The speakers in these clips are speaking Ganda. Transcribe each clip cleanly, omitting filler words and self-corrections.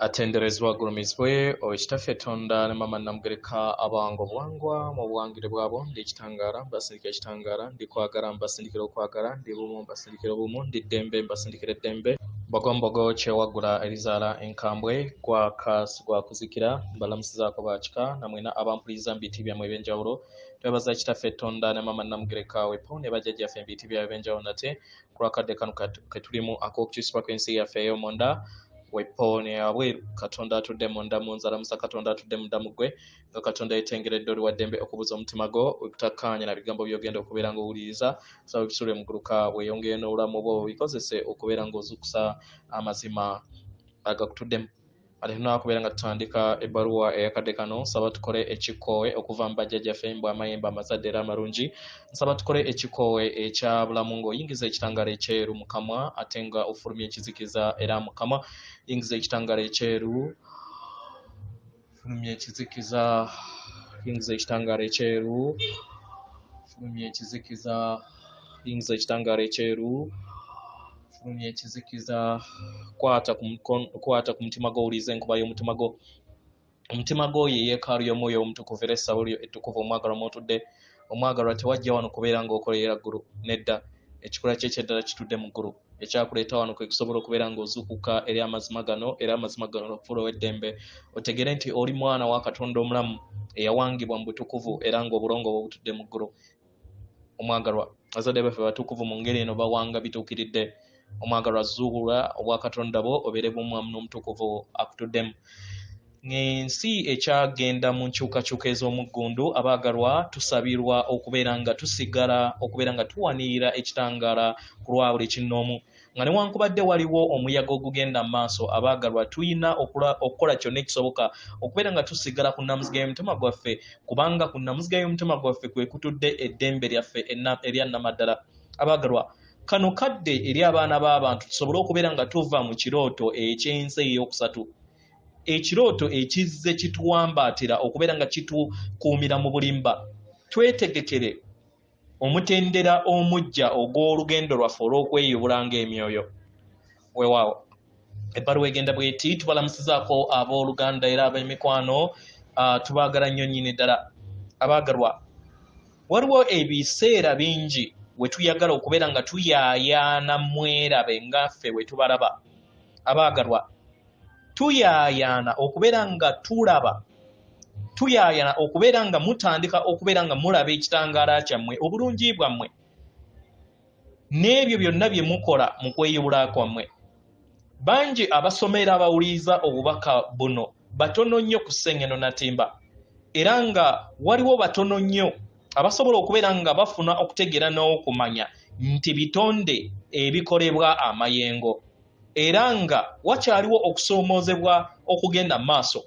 atenderezwa gulumizibwe ekitaffe Tonda ne mama Namugereka abango bwangwa mu buwangire bwabo ndi ekitangara mbasindikira ekitangara ndi kwagala mbasindikira okwagala ndi bumu mbasindikira obumu ndi ddembe mbasindikira eddembe Bogombogo kyewagula Elizala enkambwe gwa kuzikira mbalamusizaako bakika namwena abampuliza mbiti byamwe ebyenjawulo twebaza ekitaffe Tonda ne mama Namugereka wepo ne bajjajjaffe mbiti byabwe ebyenjawulo nate kulwakadde kano ketulimu ak'okukyusibwa kw'ensi yaffe ey'omunda wepone abweru Katonda atudde munda munzala musa Katonda atudde munda mugwe nga Katonda yetengeredde oli waddembe okubuza omutima gwo okutakkaanya na bigambo by'ogenda okubeera ng'owuliriza sawa bisule muguluka weeyongere n'obulamu bwo bikozese okubeera ng'ozukusa amazima agakutuddemu ate tunakubeera nga tutandika ebbaluwa eyakadde kano nsaba tukole ekikoowe okuva mu bajjajjaffe mbw amayembe amazadde era amalungi nsaba tukole ekikoowe ekya bulamu ng'oyingiza ekitangaala ekyeru mu kamwa ate nga ofulumya ekizikiza era mu kamwa yingiza ekitangaala ekyeru fulumya ekizikiza yingiza ekitangaala ekyeru fulumya ekizikiza yingiza ekitangaala ekyeru fulumya ekizikiza kwata ku mutima gwo owulize enkuba y'omutima gwo omutima gwo ye yeekaalu y'omwoyo omutukuvu era essabo lyo ettukuvu omwagalwa mwotudde omwagalwa tewajja wano kubeera ng'okolera ggulu nedda ekikula kye ekyeddala kitudde mu ggulu ekyakuleeta wano kwe kusobola okubeera ng'ozuukuka eri amazima gano era amazima gano okufuula ow'eddembe otegere nti oli mwana wa Katonda omulamu eyawangibwa mu butukuvu era ng'obulongo bwe butudde mu ggulu omwagalwa bazadde baffe batukuvu mu ngeri eno bawanga bituukiridde omwagalwa zuula obwa Katonda bwo obeere bw'omwamu n'omutukuvu akutuddemu ng'ensi ekyagenda mu nkyukakyuka ez'omuggundu abaagalwa tusabirwa okubeera nga tusigala okubeera nga tuwanirira ekitangaala ku lwa buli kinnoomu nga newankubadde waliwo omuyaga ogugenda mu maaso abaagalwa tulina okukola kyonna ekisoboka okubeera nga tusigala ku nnamuziga y'omutima gwaffe kubanga ku nnamuziga y'omutima gwaffe kwe kutudde eddembe lyaffe erya nnamaddala abaagalwa kano kadde eri abaana b'abantu tusobole okubeera nga tuva mu kirooto eky'ensi ey'okusatu ekirooto ekizze kituwambaatira okubeera nga kitukuumira mu bulimba twetegekere omutendera omujja ogw'olugendo lwaffe olw'okweyubula ng'emyoyo weewaawo ebbaluwa egenda bweti tubalamusizaako abooluganda era ab'emikwano tubaagala nnyo nnyini ddala abaagalwa waliwo ebiseera bingi we tuyagala okubeera nga tuyaayaana mwerabe ngaffe we tubalaba abaagalwa tuyaayaana okubeera nga tulaba tuyaayaana okubeera nga mutandika okubeera nga mulaba ekitangaala kyammwe obulungi bwammwe n'ebyo byonna bye mukola mu kweyubula kwammwe bangi abasomera abawuliriza obubaka buno batono nnyo ku Ssengeno Natimba era nga waliwo batono nnyo abasobola okubeera nga bafuna okutegeera n'okumanya nti bitonde ebikolebwa amayengo era nga wakyaliwo okusoomoozebwa okugenda mu maaso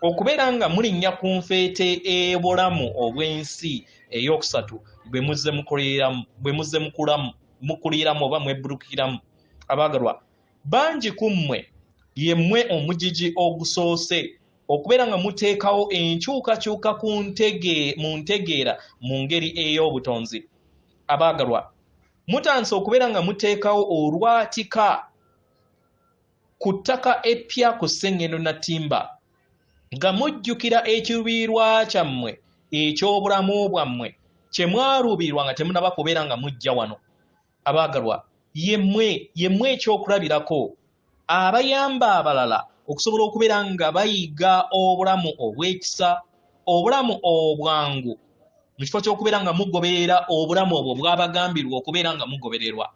okubeera nga mulinnya ku nfeete ebulamu obw'ensi ey'okusatu bwe muzze mukuliramu oba mwebbulukiramu abaagalwa bangi ku mmwe ye mmwe omugigi ogusoose okubeera nga muteekawo enkyukakyuka mu ntegeera mu ngeri ey'obutonzi abaagalwa mutandise okubeera nga muteekawo olwatika ku ttaka eppya ku Ssengeno Natimba nga mujjukira ekiruubirirwa kyammwe eky'obulamu bwammwe kye mwaluubirirwa nga temunaba kubeera nga mujja wano abaagalwa yemmwe ekyokulabirako abayamba abalala okusobola okubeera nga bayiga obulamu obw'ekisa obulamu obwangu mu kifo ky'okubeera nga mugoberera obulamu obwo bwabagambirwa okubeera nga mugobererwa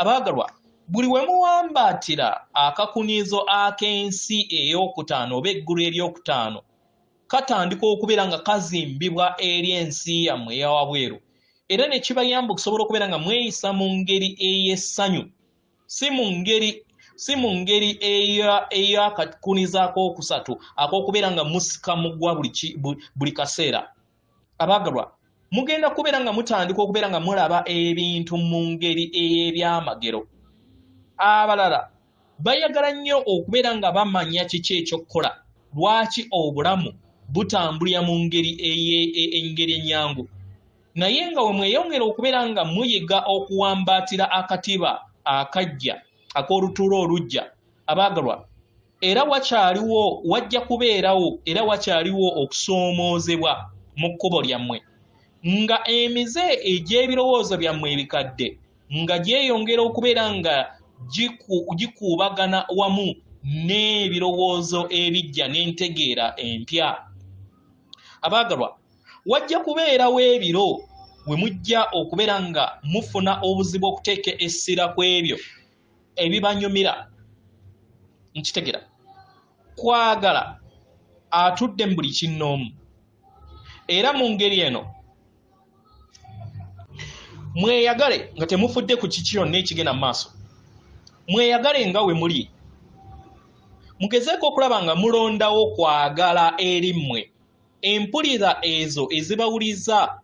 abaagalwa buli we muwambaatira akakuniizo ak'ensi ey'okutaano oba eggulu ery'okutaano katandika okubeera nga kazimbibwa eri ensi yammwe eyawabweru era ne kibayamba okusobola okubeera nga mweyisa mu ngeri ey'essanyu si mu ngeri ey'akakuniizo ak'okusatu ak'okubeera nga musika mugwa buli kaseera abaagalwa mugenda kubeera nga mutandika okubeera nga mulaba ebintu mu ngeri ey'ebyamagero abalala bayagala nnyo okubeera nga bamanya kiki ekyokukola lwaki obulamu butambulira mu ngeri engeri ennyangu naye nga we mweyongera okubeera nga muyiga okuwambaatira akatiba akajja ak'olutuula olujja abaagalwa era wajja kubeerawo era wakyaliwo okusoomoozebwa mu kkubo lyammwe nga emize egy'ebirowoozo byammwe ebikadde nga gyeyongera okubeera nga gikuubagana wamu n'ebirowoozo ebijja n'entegeera empya. Abaagalwa, wajja kubeerawo ebiro we mujja okubeera nga mufuna obuzibu okuteeka essira ku ebyo ebibanyumira. Nkitegera kwagala atudde mu buli kinnoomu, era mu ngeri eno mweyagale nga temufudde ku kiki yonna ekigenda mu maaso. Mweyagale nga we muli, mugezeeko okulaba nga mulondawo kwagala eri mmwe. Empulira ezo ezibawuliza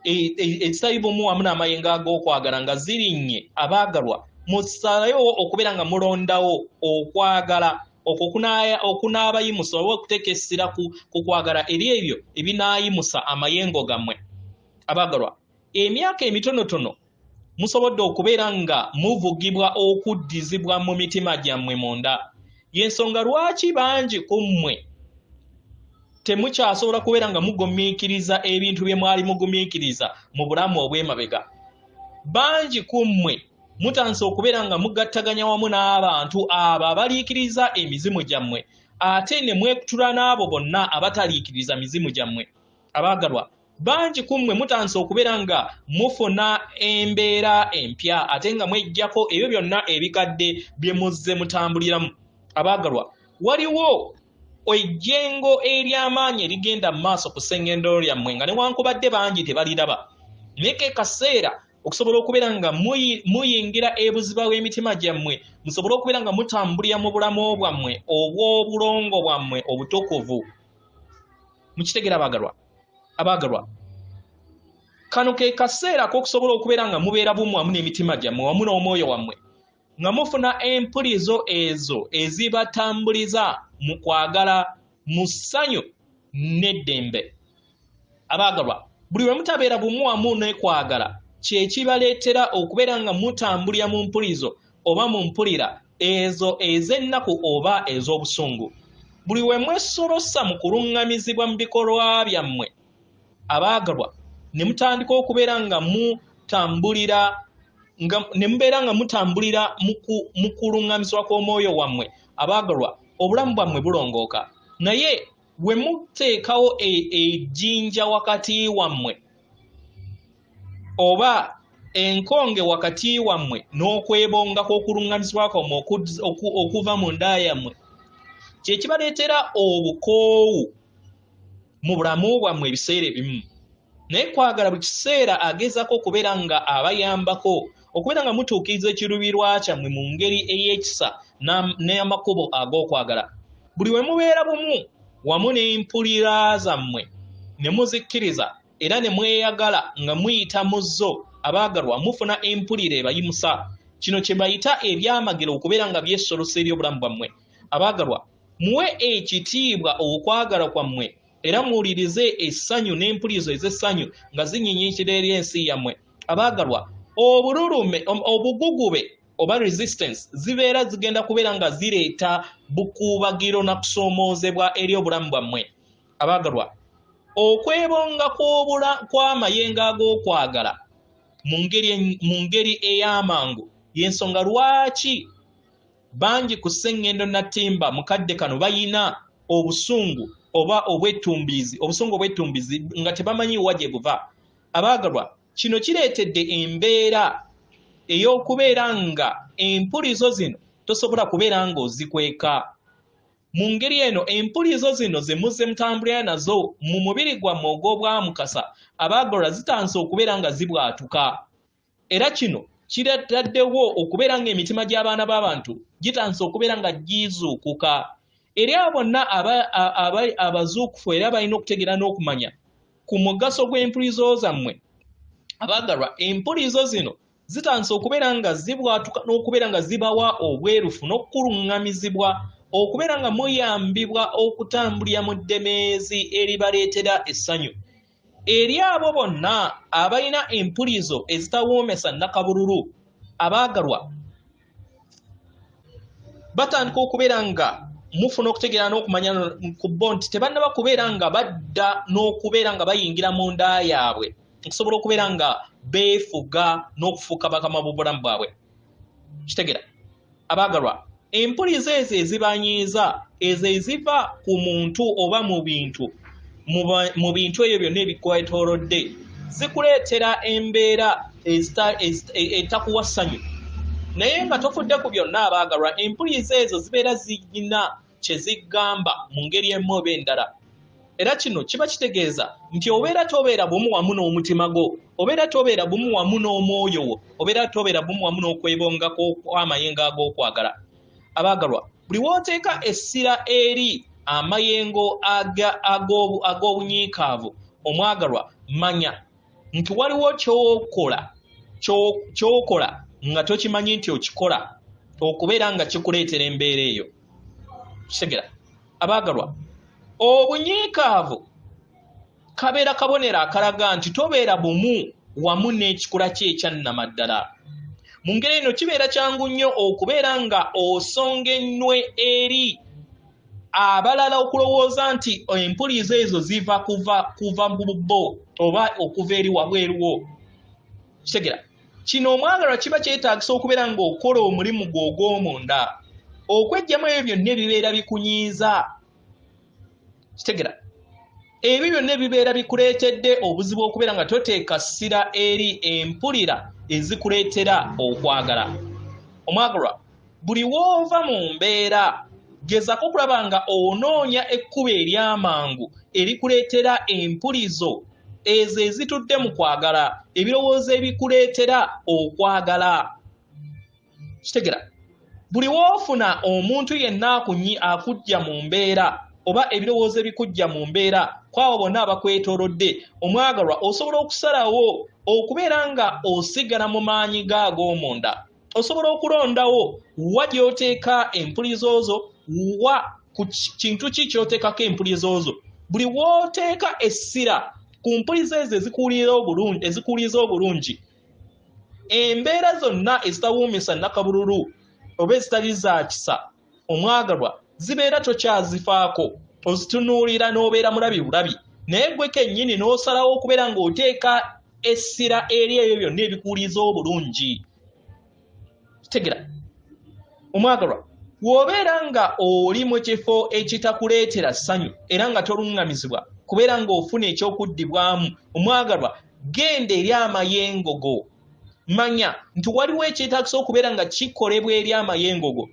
ezitali bumu wamu n'amayengo ag'okwagala nga zirinnye, abaagalwa, musalayo okubeera nga mulondawo okwagala okwo okunaabayimusa oba okuteeka essira ku kwagala eri ebyo ebinaayimusa amayengo gammwe. Abaagalwa, emyaka emitonotono musobodde okubeera nga muvugibwa okuddizibwa mu mitima gyammwe munda. Y'ensonga lwaki bangi ku mmwe temukyasobola kubeera nga mugumiikiriza ebintu bye mwali mugumiikiriza mu bulamu obw'emabega. Bangi ku mmwe mutanse okubeera nga mugattaganya wamu n'abantu abo abaliikiriza emizimu gyammwe ate ne mwekutula n'abo bonna abataliikiriza mizimu gyammwe. Abaagalwa, bangi ku mmwe mutanse okubeera nga mufuna embeera empya ate nga mweggyako ebyo byonna ebikadde bye muzze mutambuliramu. Abaagalwa, waliwo ejjengo ery'amaanyi erigenda mu maaso ku sseŋŋendo lyammwe nga newankubadde bangi tebaliraba, naye ke kaseera okusobola okubeera nga muyingira ebuziba w'emitima gyammwe, musobole okubeera nga mutambulira mu bulamu bwammwe obw'obulongo bwammwe obutukuvu. Mukitegera abaagalwa, kano ke kaseera k'okusobola okubeera nga mubeera bumu wamu n'emitima gyammwe wamu n'omwoyo wammwe, nga mufuna empulizo ezo ezibatambuliza mu kwagala, mu ssanyu n'eddembe. Abaagalwa, buli lwe mutabeera bumu wamu n'ekwagala kye kibaleetera okubeera nga mutambulira mu mpulizo oba mu mpulira ezo ez'ennaku oba ez'obusungu. Buli we mwesolosa mu kuluŋŋamizibwa mu bikolwa byammwe, abaagalwa, ne mutandika okubeera nga mutambulira mu kuluŋŋamizibwa kw'omwoyo wammwe, abaagalwa, obulamu bwammwe bulongooka. Naye we muteekawo ejjinja wakati wammwe oba enkonge wakati wammwe n'okwebongako okuluŋŋamizibwa kwammwe okuva mu nda yammwe, kye kibaleetera obukoowu mu bulamu bwammwe ebiseera ebimu. Naye kwagala buli kiseera agezaako okubeera nga abayambako okubeera nga mutuukiriza ekiruubirirwa kyammwe mu ngeri ey'ekisa n'amakubo ag'okwagala. Buli we mubeera bumu wamu n'empulira zammwe ne muzikkiriza era ne mweyagala nga muyita mu zo, abaagalwa, mufuna empulira ebayimusa. Kino kye bayita ebyamagero okubeera nga byesolosa eri obulamu bwammwe. Abaagalwa, muwe ekitiibwa okwagala kwammwe era muwulirize essanyu n'empulirizo ez'essanyu nga zinyinyikira eri ensi yammwe. Abaagalwa, obugugube oba resistance zibeera zigenda kubeera nga zireeta bukuubagiro na kusoomoozebwa eri obulamu bwammwe. Abaagalwa, okwebonga kw'amayengo ag'okwagala mu ngeri ey'amangu y'ensonga lwaki bangi ku sseŋŋendo nattimba mukadde kano bayina obusungu oba obusungu obwettumbizi nga tebamanyi wa gye buva. Abaagalwa, kino kireetedde embeera ey'okubeera nga empulizo zino tosobola kubeera nga ozikweka. Mu ngeri eno empulizo zino ze muzze mutambulira nazo mu mubiri gwammwe ogw'obwamukasa, abaagalwa, zitanse okubeera nga zibwatuka. Era kino kireetaddewo okubeera nga emitima gy'abaana b'abantu gitanse okubeera nga gizuukuka. Eri abo bonna abazuukufu era balina okutegeera n'okumanya ku mugaso gw'empulizo zammwe, abaagalwa, empulizo zino zitanse okubeera nga zibwatuka n'okubeera nga zibawa obwerufu n'okukuluŋŋamizibwa okubeera nga muyambibwa okutambulira mu ddemeezi eribaleetera essanyu. Eri abo bonna abalina empulizo ezitawoomesa nnakabululu, abaagalwa, batandika okubeera nga mufuna okutegeera n'okumanya ku bo nti tebannaba kubeera nga badda n'okubeera nga bayingira mu nda yaabwe okusobola okubeera nga beefuga n'okufuuka bakama b'obulamu bwabwe. Kitegeera abaagalwa, empuliza ezo ezibanyiiza ezo eziva ku muntu oba mu bintu ebyo byonna ebikwetoolodde zikuleetera embeera etakuwa ssanyu. Naye nga tofudde ku byonna abaagalwa, empuliza ezo zibeera zirina kye zigamba mu ngeri emu oba endala. Era kino kiba kitegeeza nti obeera tobeera bumu wamu n'omutima gwo, obeera tobeera bumu wamu n'omwoyo wo, obeera tobeera bumu wamu n'okwebongako kw'amayengo ag'okwagala. Abaagalwa, buli wooteeka essira eri amayengo ag'obunyiikaavu omwagalwa, manya nti waliwo ky'okola nga tokimanyi nti okikola okubeera nga kikuleetera embeera eyo. Kitegeera abaagalwa, obunyiikaavu kabeera kabonero akalaga nti tobeera bumu wamu n'ekikula kye ekyannamaddala. Mu ngeri eno kibeera kyangu nnyo okubeera nga osonga ennwe eri abalala okulowooza nti empuliza ezo ziva kuva mu bo oba okuva eri wabweruwo. Kitegeera kino omwagalwa kiba kyetaagisa okubeera ng'okola omulimu gwo ogw'omunda okwejjamu ebyo byonna ebibeera bikunyiiza. Kitegeera ebyo byonna ebibeera bikuleetedde obuzibu okubeera nga toteeka ssira eri empulira ezikuleetera okwagala. Omwagalwa, buli w'ova mu mbeera gezaako okulaba nga onoonya ekkubo ery'amangu erikuleetera empulizo ezo ezitudde mu kwagala, ebirowoozo ebikuleetera okwagala. Kitegeera buli w'ofuna omuntu yenna akujja mu mbeera oba ebirowoozo ebikujja mu mbeera kwabo bonna abakwetoolodde, omwagalwa, osobola okusalawo okubeera nga osigala mu maanyi gaag'omunda. Osobola okulondawo wa gy'oteeka empulizo zo, wa ku kintu ki ky'oteekako empulizo zo. Buli w'oteeka essira ku mpulizo ezo ezikuwuliriza obulungi, embeera zonna ezitawuumisa nnakabululu oba ezitali za kisa, omwagalwa, zibeera tokyazifaako, ozitunuulira n'obeera mulabi bulabi, naye gwe kennyini n'osalawo okubeera ng'oteeka essira eri ebyo byonna ebikuwuliriza obulungi. Kitegeera omwagalwa, w'obeera nga oli mu kifo ekitakuleetera ssanyu era nga toluŋŋamizibwa kubeera ng'ofuna ekyokuddibwamu, omwagalwa, genda eri amayengo go. Manya nti waliwo ekyetaagisa okubeera nga kikolebwa eri amayengo go.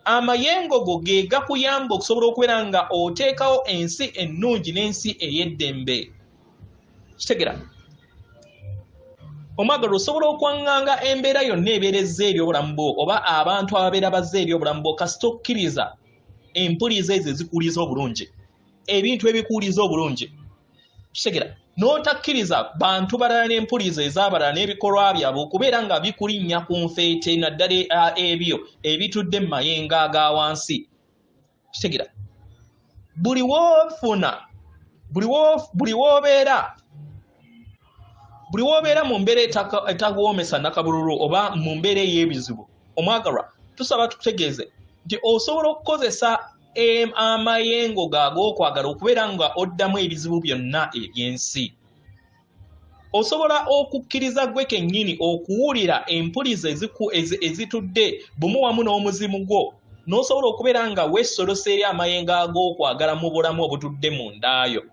Amayengo go ge gakuyamba okusobola okubeera nga oteekawo ensi ennungi n'ensi ey'eddembe. Kitegeera omwagalwa, osobola okwaŋŋanga embeera yonna ebeerezza eri obulamu bwo oba abantu ababeera bazza eri obulamu bwo kasita okkiriza empuliza ezo ezikuwuliriza obulungi, ebintu ebikuwuliriza obulungi. Kitegeera n'otakkiriza bantu balala n'empuliza ez'abalala n'ebikolwa byabwe okubeera nga bikulinnya ku nfeete naddala ebyo ebitudde mu mayengo aga wansi. Kitegeera buli w'obeera mu mbeera etakuwoomesa nnakabululu oba mu mbeera ey'ebizibu, omwagalwa, tusaba tukutegeeze nti osobola okukozesa amayengo g'okwagala okubeera nga oddamu ebizibu byonna eby'ensi. Osobola okukkiriza gwe kennyini okuwulira empuliza ezitudde bumu wamu n'omuzimu gwo, n'osobola okubeera nga weesolosa eri amayengo ag'okwagala mu bulamu obutudde mu ndaayo.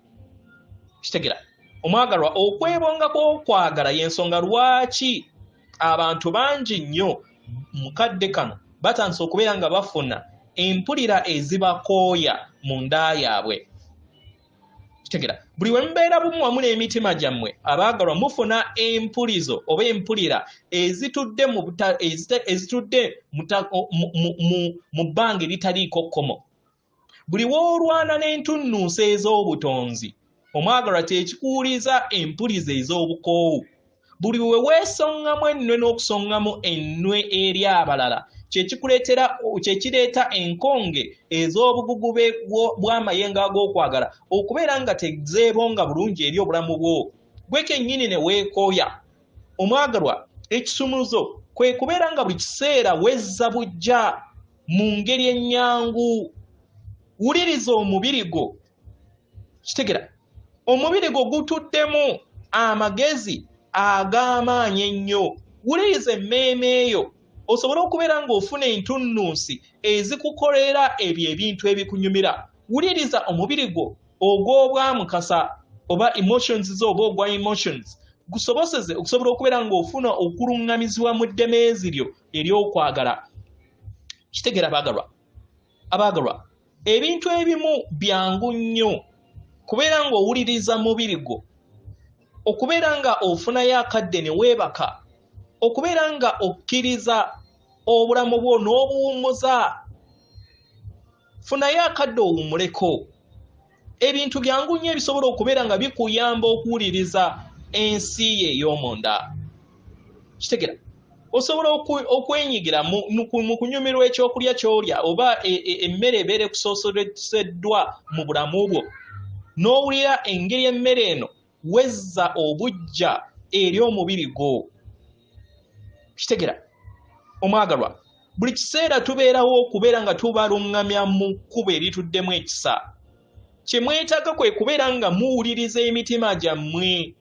Kitegeera omwagalwa, okwebongako okwagala y'ensonga lwaki abantu bangi nnyo mu kadde kano batandise okubeera nga bafuna empulira ezibakooya mu nda yaabwe. Kitegeera buli we mubeera bumu wamu n'emitima gyammwe abaagalwa, mufuna empulizo oba empulira ezitudde mu bbanga eritaliiko kkomo. Buli w'olwana n'entunnuusa ez'obutonzi, omwagalwa, tekikuwuliza empuliza ez'obukoowu. Buli we weesongamu ennwe n'okusongamu ennwe eri abalala, kyekireeta enkonge ez'obugugu bw'amayengo ag'okwagala okubeera nga tezeebonga bulungi eri obulamu bwo. Gwe kennyini ne weekooya. Omwagalwa, ekisumuzo kwe kubeera nga buli kiseera wezza bujja mu ngeri ennyangu. Wuliriza omubiri gwo. Kitegera omubiri gwo gutuddemu amagezi ag'amaanyi ennyo. Wuliriza emmeeme eyo osobola okubeera ng'ofuna entunnunsi ezikukolera ebyo ebintu ebikunyumira. Wuliriza omubiri gwo ogw'obwamukasa oba emotions zo oba ogwa emotions gusoboseze okusobola okubeera ng'ofuna okuluŋŋamizibwa mu ddemeezi lyo ery'okwagala. Kitegera abaagalwa, ebintu ebimu byangu nnyo kubeera ng'owuliriza mubiri gwo, okubeera nga ofunayo akadde ne weebaka, okubeera nga okkiriza obulamu bwo n'obuwummuza. Funayo akadde owummuleko. Ebintu byangu nnyo ebisobola okubeera nga bikuyamba okuwuliriza ensi ye ey'omunda. Kitegera osobola okwenyigira mu kunyumirwa ekyokulya ky'olya oba emmere ebeera ekusoosoleseddwa mu bulamu bwo, n'owulira engeri emmere eno wezza obujja eri omubiri gwo. Kitegera omwagalwa, buli kiseera tubeerawo okubeera nga tubaluŋŋamya mu kkubo erituddemu ekisa. Kye mwetaaga kwe kubeera nga muwuliriza emitima gyammwe.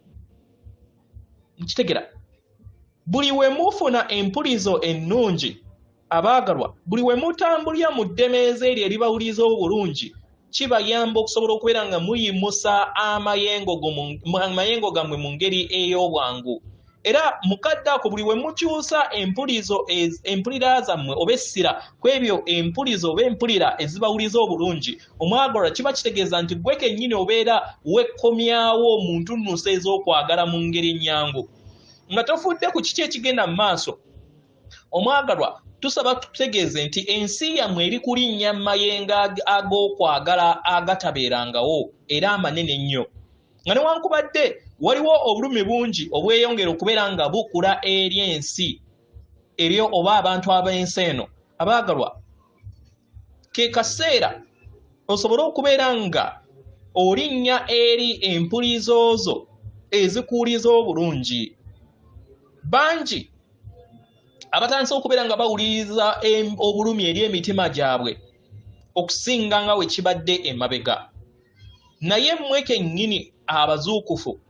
Kitegera buli we mufuna empulizo ennungi abaagalwa, buli we mutambulira mu ddemeezi eryo eribawuliriza obulungi, kibayamba okusobola okubeera nga muyimusa amayengo gammwe mu ngeri ey'obwangu. Era mukadde ako buli we mukyusa empulira zammwe oba essira ku ebyo empulizo oba empulira ezibawuliza obulungi, omwagalwa kiba kitegeeza nti gwe kennyini obeera wekkomyawo mu ntunnusa ez'okwagala mu ngeri ennyangu. Nga tofudde ku kiki ekigenda mu maaso, omwagalwa tusaba tutegeeze nti ensi yammwe eri kulinnya mayenga ag'okwagala agatabeerangawo era amanene ennyo. Nga newankubadde waliwo obulumi bungi obweyongera okubeera nga bukula eri ensi eryo oba abantu ab'ensi eno, abaagalwa ke kaseera osobole okubeera nga olinnya eri empulizo zo ezikuwuliza obulungi. Bangi abatandise okubeera nga bawuliriza obulumi eri emitima gyabwe okusinga nga we kibadde emabega. Naye mmwe kennyini abazuukufu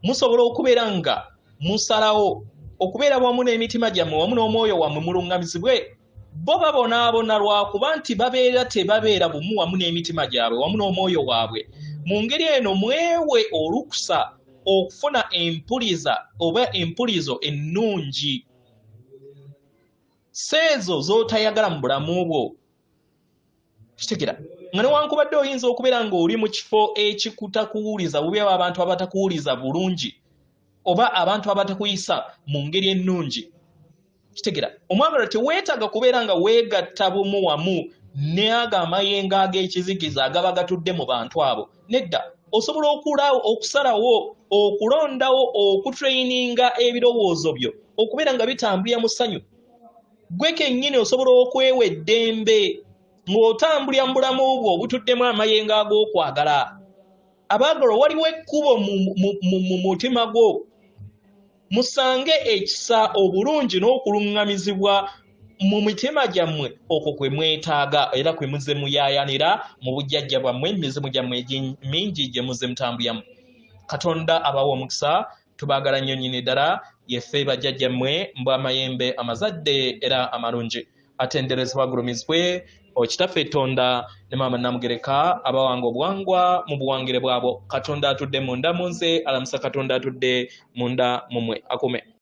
musobola okubeera nga musalawo okubeera wamu n'emitima gyammwe wamu n'omwoyo wammwe muluŋŋamizibwe. Bo babonaabona lwakuba nti babeera tebabeera bumu wamu n'emitima gyabwe wamu n'omwoyo waabwe. Mu ngeri eno mwewe olukusa okufuna empuliza oba empulizo ennungi, seezo z'otayagala mu bulamu bwo. Kitegera nga newankubadde oyinza okubeera ng'oli mu kifo ekikutakuwuliza bubeewo abantu abatakuwuliza bulungi oba abantu abatakuyisa mu ngeri ennungi. Kitegera omwagalwa teweetaaga kubeera nga weegatta bumu wamu n'ago amayengo ag'ekizikiza agaba gatudde mu bantu abo. Nedda, osobola okusalawo okulondawo okutrayininga ebirowoozo byo okubeera nga bitambulira mu ssanyu. Gwe kennyini osobola okwewa eddembe ng'otambulira mu bulamu bwo obutuddemu amayengo ag'okwagala. Abaagalwa waliwo ekkubo mu mutima gwo. Musange ekisa obulungi n'okuluŋŋamizibwa mu mitima gyammwe, okwo kwe mwetaaga era kwe muze muyaayanira mu bujjajja bwammwe, emizimu gyammwe mingi gye muze mutambuliramu. Katonda abawa omukisa, tubaagala nnyo nnyini ddala, yeffe bajjajjammwe mbw amayembe amazadde era amalungi. Atenderezebwa agulumizibwe Kitaffe Tonda ne Maama Namugereka abawanga obuwangwa mu buwangire bwabo. Katonda atudde munda mu nze, alamusa Katonda atudde munda mumwe. Akume.